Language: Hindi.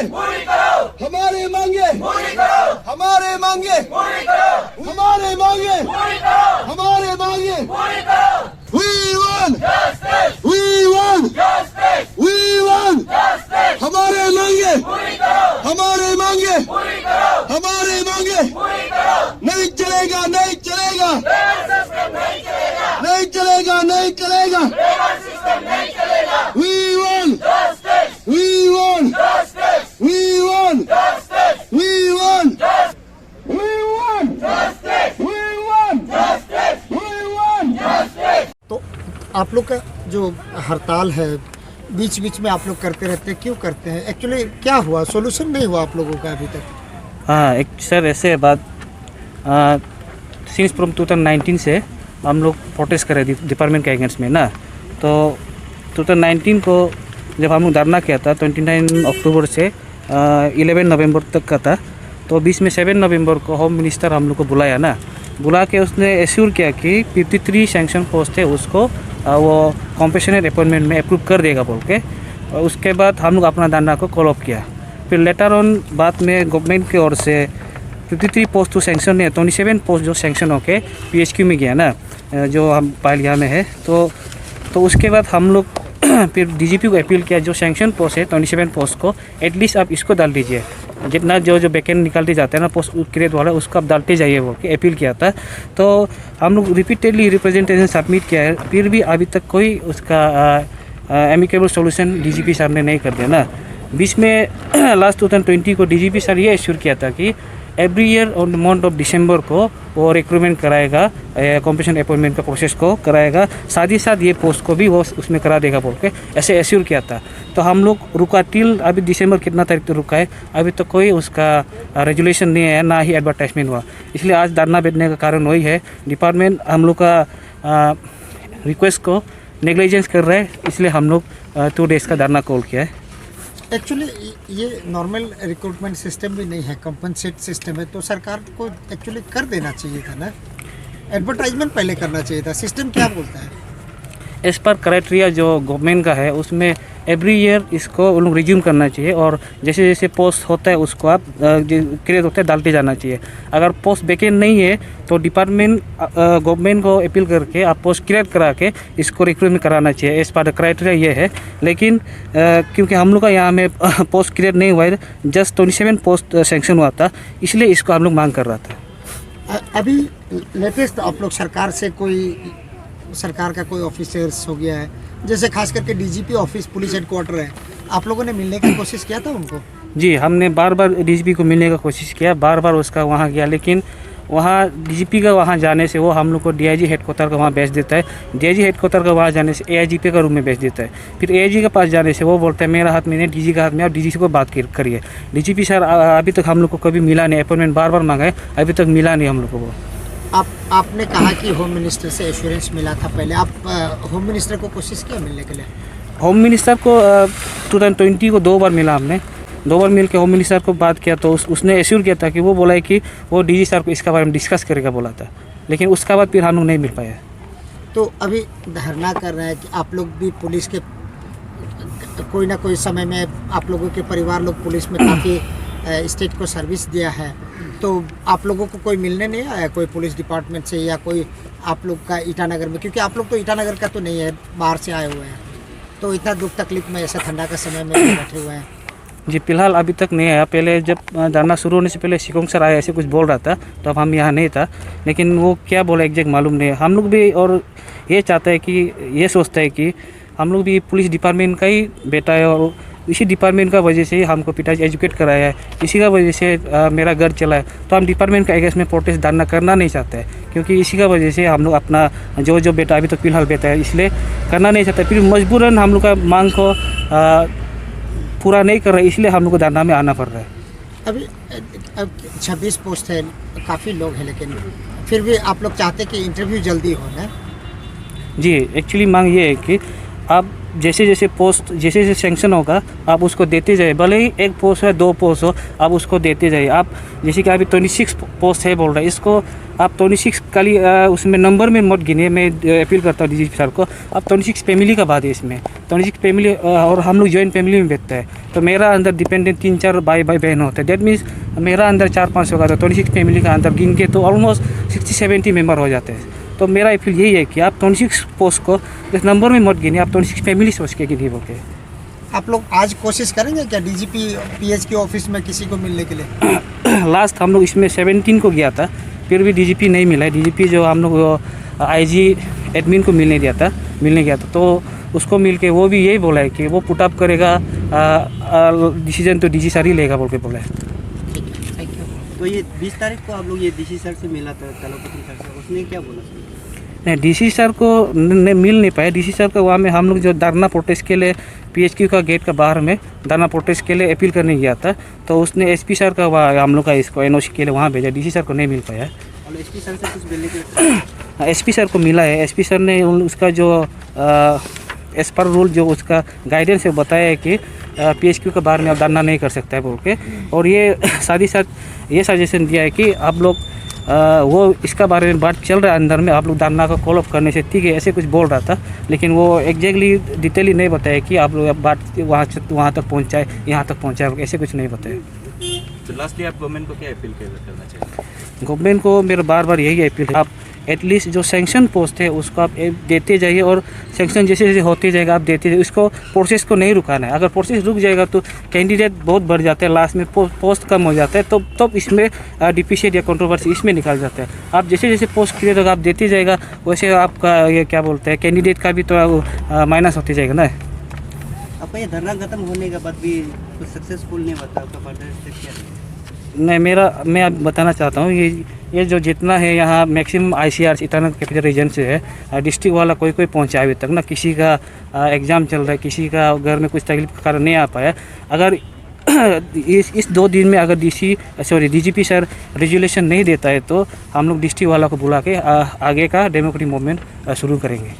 पूरी करो, हमारे मांगे पूरी करो, हमारे मांगे पूरी करो, हमारे मांगे पूरी करो, हमारे मांगे पूरी करो, We want justice, We want justice, We want justice, हमारे मांगे पूरी करो, हमारे मांगे पूरी करो, हमारे मांगे पूरी करो, नहीं चलेगा नहीं चलेगा लेबर सिस्टम नहीं चलेगा, नहीं चलेगा नहीं चलेगा लेबर सिस्टम नहीं चलेगा, We want justice, We want justice, We want justice, We want justice, We want justice, We want justice, We want justice. तो आप लोग का जो हड़ताल है बीच बीच में आप लोग करते रहते हैं, क्यों करते हैं? एक्चुअली क्या हुआ, सोल्यूशन नहीं हुआ आप लोगों का अभी तक? हाँ एक सर ऐसे है बात, सिंस फ्रॉम 2019 से हम लोग प्रोटेस्ट कर रहे थे डिपार्टमेंट के अगेंस्ट में ना। तो 2019 को जब हम लोग धरना किया था 29 अक्टूबर से 11 नवंबर तक का था। तो बीच में 7 नवंबर को होम मिनिस्टर हम लोग को बुलाया ना, बुला के उसने एश्योर किया कि 53 सैंक्शन पोस्ट है उसको वो कॉम्पेशनल अपॉइंटमेंट में अप्रूव कर देगा बोल के। और उसके बाद हम लोग अपना धरना को कॉल अप किया। फिर लेटर ऑन बाद में गवर्नमेंट की ओर से 53 पोस्ट तो सैंक्शन है, 27 पोस्ट जो सैंक्शन होके PHQ में गया ना, जो हम पालिया में है। तो उसके बाद हम लोग फिर DGP को अपील किया, जो सैंक्शन पोस्ट है 27 पोस्ट को एटलीस्ट आप इसको डाल दीजिए, जितना जो वैकेंट निकालते जाते हैं ना पोस्ट क्रिएट वाला उसको आप डालते जाइए बोल के अपील किया था। तो हम लोग रिपीटेडली रिप्रेजेंटेशन सबमिट किया है, फिर भी अभी तक कोई उसका एमिकेबल सोल्यूशन DGP सर ने नहीं कर दिया ना। बीच में लास्ट 2020 को DGP सर ये एश्योर किया था कि every year on the month of December को वो रिक्रूटमेंट कराएगा, कॉम्पिटिशन अपॉइंटमेंट का प्रोसेस को कराएगा, साथ ही साथ ये पोस्ट को भी वो उसमें करा देगा बोल के ऐसे एश्योर किया था। तो हम लोग रुका टिल अभी दिसंबर कितना तारीख तक रुका है, अभी तो कोई उसका रेजुलेशन नहीं है, ना ही एडवर्टाइजमेंट हुआ। इसलिए आज धरना बैठने का कारण वही है, डिपार्टमेंट हम लोग का रिक्वेस्ट को नेग्लिजेंस कर रहा है, इसलिए हम लोग 2 डेज़ का धरना कॉल किया है। एक्चुअली ये नॉर्मल रिक्रूटमेंट सिस्टम भी नहीं है, कंपनसेट सिस्टम है, तो सरकार को एक्चुअली कर देना चाहिए था ना, एडवर्टाइजमेंट पहले करना चाहिए था। सिस्टम क्या बोलता है? एज पर क्राइटेरिया जो गवर्नमेंट का है उसमें एवरी ईयर इसको उन लोग रिज्यूम करना चाहिए, और जैसे जैसे पोस्ट होता है उसको आप क्रिएट होता है डालते जाना चाहिए। अगर पोस्ट वैकेंट नहीं है तो डिपार्टमेंट गवर्नमेंट को अपील करके आप पोस्ट क्रिएट करा के इसको रिक्रूटमेंट कराना चाहिए, एज पर क्राइटेरिया ये है। लेकिन क्योंकि हम लोग का यहाँ में पोस्ट क्रिएट नहीं हुआ है, जस्ट 27 पोस्ट सेंक्शन हुआ था, इसलिए इसको हम लोग मांग कर रहा था। अभी लेटेस्ट आप लोग सरकार का कोई ऑफिसर्स हो गया है, जैसे खास करके DGP ऑफिस पुलिस हेडक्वार्टर है, आप लोगों ने मिलने की कोशिश किया था उनको? जी हमने बार बार DGP को मिलने का कोशिश किया, बार बार उसका वहाँ गया, लेकिन वहाँ DGP का वहाँ जाने से वो हम लोग को DIG हेडक्वार्टर का वहाँ भेज देता है, DIG हेडक्वार्टर का वहाँ जाने से AIGP का रूम में भेज देता है, फिर AIG के पास जाने से वो बोलता है मेरा हाथ में नहीं, DG का हाथ में, आप DG को बात करिए। DGP सर अभी तक हम लोग को कभी मिला नहीं, अपॉइंटमेंट बार बार मांगा है, अभी तक मिला नहीं हम लोग को। आपने कहा कि होम मिनिस्टर से एश्योरेंस मिला था पहले, आप होम मिनिस्टर को कोशिश किया मिलने के लिए? होम मिनिस्टर को 2020 को 2 बार मिला हमने, 2 बार मिल के होम मिनिस्टर को बात किया, तो उसने एश्योर किया था कि वो बोला है कि वो DG सर को इसका बारे में डिस्कस करेगा बोला था, लेकिन उसका बाद फिर हम लोग नहीं मिल पाया। तो अभी धरना कर रहे हैं कि आप लोग भी पुलिस के कोई ना कोई समय में आप लोगों के परिवार लोग पुलिस में काफ़ी स्टेट को सर्विस दिया है, तो आप लोगों को कोई मिलने नहीं आया कोई पुलिस डिपार्टमेंट से, या कोई आप लोग का ईटानगर में, क्योंकि आप लोग तो ईटानगर का तो नहीं है, बाहर से आए हुए हैं, तो इतना दुख तकलीफ में ऐसे ठंडा का समय में बैठे हुए हैं? जी फिलहाल अभी तक नहीं आया, पहले जब धरना शुरू होने से पहले शिकोंग सर आया ऐसे कुछ बोल रहा था, तो अब हम यहाँ नहीं था, लेकिन वो क्या बोला एग्जैक्ट मालूम नहीं है। हम लोग भी और ये चाहता है कि ये सोचता है कि हम लोग भी पुलिस डिपार्टमेंट का ही बेटा है, और इसी डिपार्टमेंट का वजह से हमको पिताजी एजुकेट कराया है, इसी का वजह से मेरा घर चला है। तो हम डिपार्टमेंट का अगेंस्ट में प्रोटेस्ट धरना करना नहीं चाहते हैं, क्योंकि इसी का वजह से हम लोग अपना जो बेटा अभी तो फिलहाल बेटा है इसलिए करना नहीं चाहते, फिर मजबूरन हम लोग का मांग को पूरा नहीं कर रहे, इसलिए हम लोग को धरना में आना पड़ रहा है। अभी 26 पोस्ट है, काफ़ी लोग हैं, लेकिन फिर भी आप लोग चाहते कि इंटरव्यू जल्दी हो ना? जी एक्चुअली मांग ये है कि आप जैसे जैसे पोस्ट जैसे जैसे सेंक्शन होगा आप उसको देते जाइए, भले ही 1 पोस्ट है 2 पोस्ट हो आप उसको देते जाइए। आप जैसे कि अभी 26 पोस्ट है बोल रहा है, इसको आप 26 खाली उसमें नंबर में मत गिनिए। मैं अपील करता हूँ DGP सर को, आप 26 फैमिली का बात है इसमें, 26 फैमिली और हम लोग जॉइंट फैमिली में बैठते हैं, तो मेरा अंदर डिपेंडेंट 3-4 भाई बहन होते हैं। दैट मीन्स मेरा अंदर 4-5 होगा तो 26 फैमिली का अंदर गिन के तो ऑलमोस्ट 60-70 मेंबर हो जाते हैं। तो मेरा अपील यही है कि आप 26 पोस्ट को इस नंबर में मत गिनिए, आप 26 फैमिली सोच के गिनिए बोल के। आप लोग आज कोशिश करेंगे क्या डीजीपी पीएच के ऑफिस में किसी को मिलने के लिए? लास्ट हम लोग इसमें 17 को गया था, फिर भी डीजीपी नहीं मिला है। डीजीपी जो हम लोग आईजी एडमिन को मिलने गया था तो उसको मिल के वो भी यही बोला है कि वो पुट अप करेगा, डिसीजन तो डीजी सर ही लेगा बोल के बोला है। Thank you. तो ये 20 तारीख को आप लोग ये डीसी सर से मिला था, तलपति सर से, उसने क्या बोला? नहीं, डीसी सर को मिल नहीं पाया। डीसी सर का वहाँ में हम लोग जो धरना प्रोटेस्ट के लिए पीएचक्यू का गेट का बाहर में धरना प्रोटेस्ट के लिए अपील करने गया था, तो उसने एसपी सर का वहाँ हम लोग का इसको एनओसी के लिए वहाँ भेजा। डीसी सर को नहीं मिल पाया। और एसपी सर से कुछ मिलने के एसपी सर को मिला है। एसपी सर ने उसका जो एज पर रूल जो उसका गाइडेंस है बताया है कि पीएचक्यू के बारे में आप धरना नहीं कर सकता है बोल के, और ये साथ ही साथ ये सजेशन दिया है कि आप लोग वो इसका बारे में बात चल रहा है अंदर में, आप लोग धरना का कॉल अप करने से ठीक है, ऐसे कुछ बोल रहा था, लेकिन वो एग्जैक्टली डिटेली नहीं बताया कि आप लोग बात वहाँ तक पहुँचाए, यहाँ तक पहुँचाए, ऐसे कुछ नहीं बताया। तो लास्टली आप गवर्नमेंट को क्या अपील करना चाहिए? गवर्नमेंट को मेरा बार बार यही अपील है, आप एटलीस्ट जो सैंक्शन पोस्ट है उसको आप देते जाइए, और सैंक्शन जैसे जैसे होते जाएगा आप देते जाइए। इसको प्रोसेस को नहीं रुकाना है। अगर प्रोसेस रुक जाएगा तो कैंडिडेट बहुत बढ़ जाते हैं, लास्ट में पोस्ट कम हो जाता है, तो इसमें डिफिशिएंट या कंट्रोवर्सी इसमें निकल जाता है। आप जैसे जैसे पोस्ट क्रिएट होगा आप देते जाएगा, वैसे आपका ये क्या बोलते हैं कैंडिडेट का भी तो माइनस होते जाएगा ना। आपका ये धरना खत्म होने के बाद भी कुछ सक्सेसफुल नहीं बता, आपका फर्दर स्टेप क्या है? नहीं, मैं अब बताना चाहता हूँ ये जो जितना है यहाँ maximum ICR Itanagar capital region से है, डिस्ट्रिक्ट वाला कोई पहुँचा अभी तक ना। किसी का एग्ज़ाम चल रहा है, किसी का घर में कुछ तकलीफ के कारण नहीं आ पाया। अगर इस 2 दिन में अगर DGP सर रेजुलेशन नहीं देता है तो हम लोग डिस्ट्रिक्ट वाला को बुला के आगे का डेमोक्रेटिक मूवमेंट शुरू करेंगे।